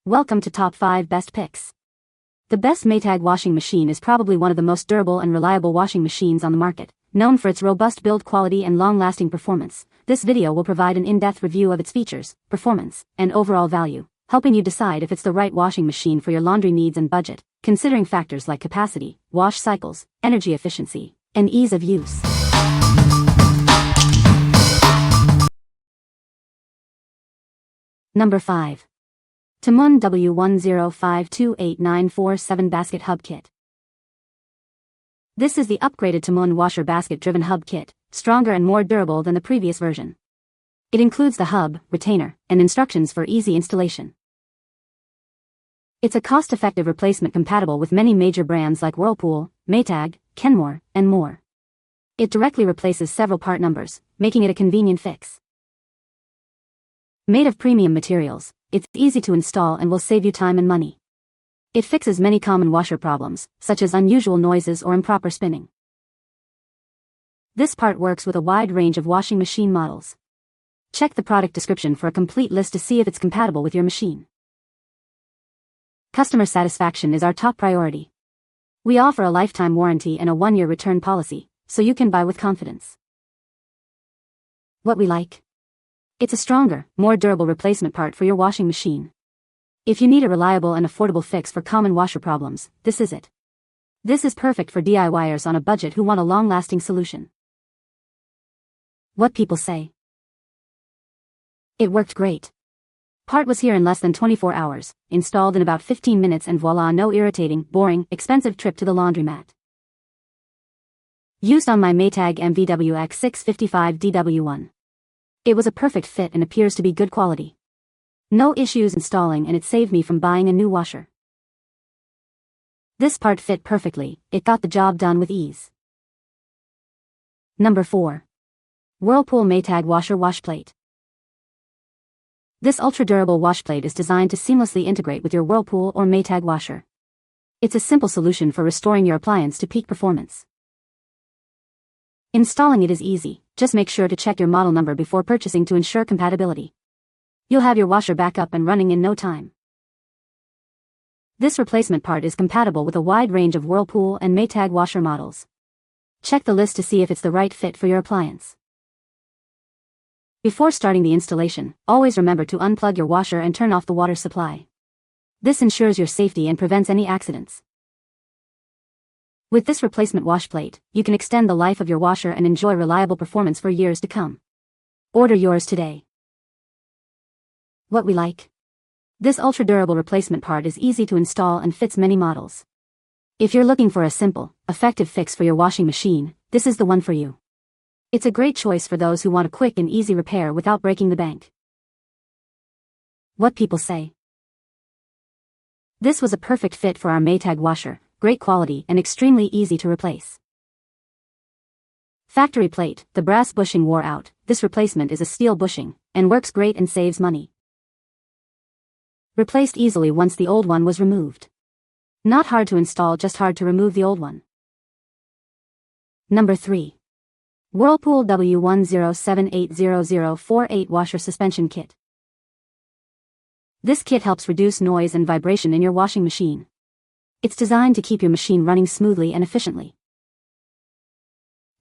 Welcome to Top 5 Best Picks. The best Maytag washing machine is probably one of the most durable and reliable washing machines on the market, known for its robust build quality and long-lasting performance. This video will provide an in-depth review of its features, performance, and overall value, helping you decide if it's the right washing machine for your laundry needs and budget, considering factors like capacity, wash cycles, energy efficiency, and ease of use. Number 5. TOMOON W10528947 Basket Hub Kit. This is the upgraded TOMOON washer basket-driven hub kit, stronger and more durable than the previous version. It includes the hub, retainer, and instructions for easy installation. It's a cost-effective replacement compatible with many major brands like Whirlpool, Maytag, Kenmore, and more. It directly replaces several part numbers, making it a convenient fix. Made of premium materials, it's easy to install and will save you time and money. It fixes many common washer problems, such as unusual noises or improper spinning. This part works with a wide range of washing machine models. Check the product description for a complete list to see if it's compatible with your machine. Customer satisfaction is our top priority. We offer a lifetime warranty and a 1-year return policy, so you can buy with confidence. What we like? It's a stronger, more durable replacement part for your washing machine. If you need a reliable and affordable fix for common washer problems, this is it. This is perfect for DIYers on a budget who want a long-lasting solution. What people say? It worked great. Part was here in less than 24 hours, installed in about 15 minutes, and voila, no irritating, boring, expensive trip to the laundromat. Used on my Maytag MVWX655DW1. It was a perfect fit and appears to be good quality. No issues installing, and it saved me from buying a new washer. This part fit perfectly, it got the job done with ease. Number 4. Whirlpool Maytag Washer Washplate. This ultra-durable washplate is designed to seamlessly integrate with your Whirlpool or Maytag washer. It's a simple solution for restoring your appliance to peak performance. Installing it is easy, just make sure to check your model number before purchasing to ensure compatibility. You'll have your washer back up and running in no time. This replacement part is compatible with a wide range of Whirlpool and Maytag washer models. Check the list to see if it's the right fit for your appliance. Before starting the installation, always remember to unplug your washer and turn off the water supply. This ensures your safety and prevents any accidents. With this replacement washplate, you can extend the life of your washer and enjoy reliable performance for years to come. Order yours today. What we like? This ultra-durable replacement part is easy to install and fits many models. If you're looking for a simple, effective fix for your washing machine, this is the one for you. It's a great choice for those who want a quick and easy repair without breaking the bank. What people say? This was a perfect fit for our Maytag washer. Great quality and extremely easy to replace. Factory plate, the brass bushing wore out. This replacement is a steel bushing, and works great and saves money. Replaced easily once the old one was removed. Not hard to install, just hard to remove the old one. Number 3. Whirlpool W10780048 Washer Suspension Kit. This kit helps reduce noise and vibration in your washing machine. It's designed to keep your machine running smoothly and efficiently.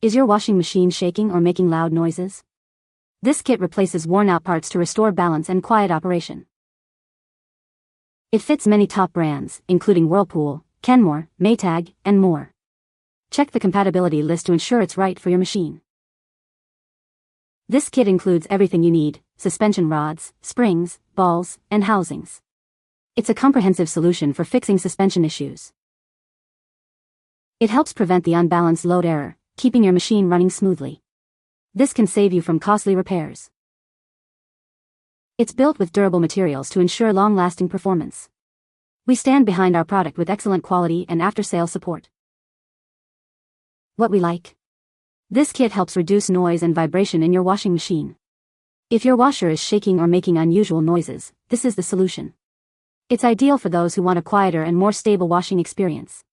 Is your washing machine shaking or making loud noises? This kit replaces worn-out parts to restore balance and quiet operation. It fits many top brands, including Whirlpool, Kenmore, Maytag, and more. Check the compatibility list to ensure it's right for your machine. This kit includes everything you need: suspension rods, springs, balls, and housings. It's a comprehensive solution for fixing suspension issues. It helps prevent the unbalanced load error, keeping your machine running smoothly. This can save you from costly repairs. It's built with durable materials to ensure long-lasting performance. We stand behind our product with excellent quality and after-sales support. What we like? This kit helps reduce noise and vibration in your washing machine. If your washer is shaking or making unusual noises, this is the solution. It's ideal for those who want a quieter and more stable washing experience.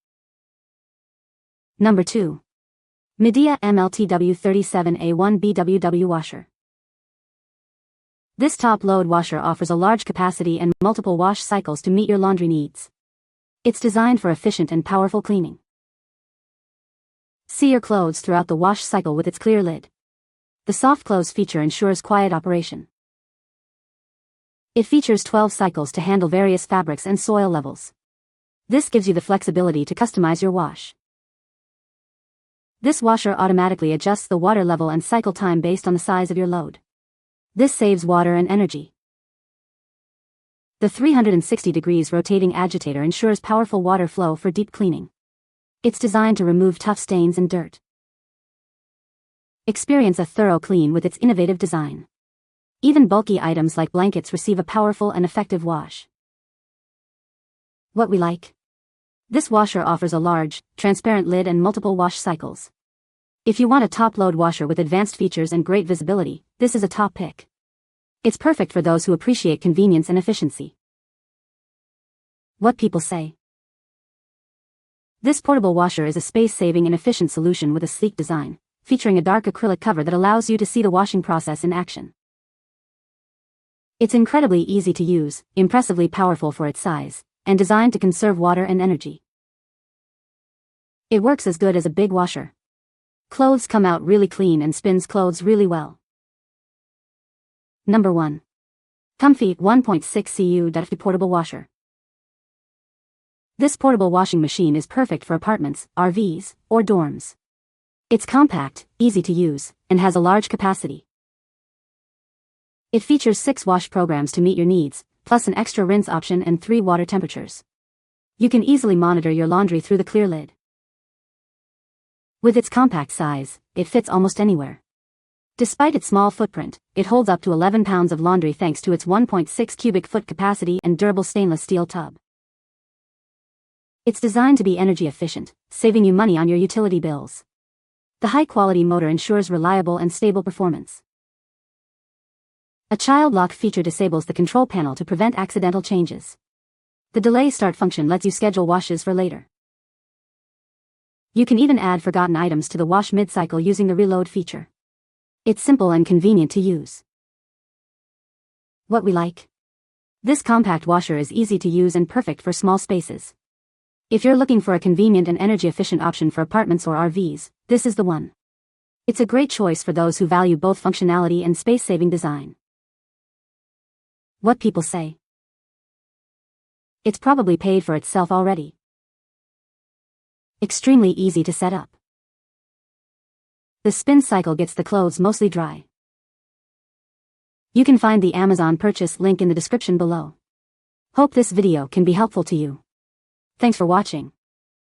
Number 2. Midea MLTW37A1 BWW Washer. This top-load washer offers a large capacity and multiple wash cycles to meet your laundry needs. It's designed for efficient and powerful cleaning. See your clothes throughout the wash cycle with its clear lid. The soft close feature ensures quiet operation. It features 12 cycles to handle various fabrics and soil levels. This gives you the flexibility to customize your wash. This washer automatically adjusts the water level and cycle time based on the size of your load. This saves water and energy. The 360 degrees rotating agitator ensures powerful water flow for deep cleaning. It's designed to remove tough stains and dirt. Experience a thorough clean with its innovative design. Even bulky items like blankets receive a powerful and effective wash. What we like. This washer offers a large, transparent lid and multiple wash cycles. If you want a top-load washer with advanced features and great visibility, this is a top pick. It's perfect for those who appreciate convenience and efficiency. What people say. This portable washer is a space-saving and efficient solution with a sleek design, featuring a dark acrylic cover that allows you to see the washing process in action. It's incredibly easy to use, impressively powerful for its size, and designed to conserve water and energy. It works as good as a big washer. Clothes come out really clean and spins clothes really well. Number 1. COMFEE 1.6 Cu.ft Portable Washer. This portable washing machine is perfect for apartments, RVs, or dorms. It's compact, easy to use, and has a large capacity. It features 6 wash programs to meet your needs, plus an extra rinse option and 3 water temperatures. You can easily monitor your laundry through the clear lid. With its compact size, it fits almost anywhere. Despite its small footprint, it holds up to 11 pounds of laundry thanks to its 1.6 cubic foot capacity and durable stainless steel tub. It's designed to be energy efficient, saving you money on your utility bills. The high-quality motor ensures reliable and stable performance. A child lock feature disables the control panel to prevent accidental changes. The delay start function lets you schedule washes for later. You can even add forgotten items to the wash mid-cycle using the reload feature. It's simple and convenient to use. What we like. This compact washer is easy to use and perfect for small spaces. If you're looking for a convenient and energy-efficient option for apartments or RVs, this is the one. It's a great choice for those who value both functionality and space-saving design. What people say. It's probably paid for itself already. Extremely easy to set up. The spin cycle gets the clothes mostly dry. You can find the Amazon purchase link in the description below. Hope this video can be helpful to you. Thanks for watching.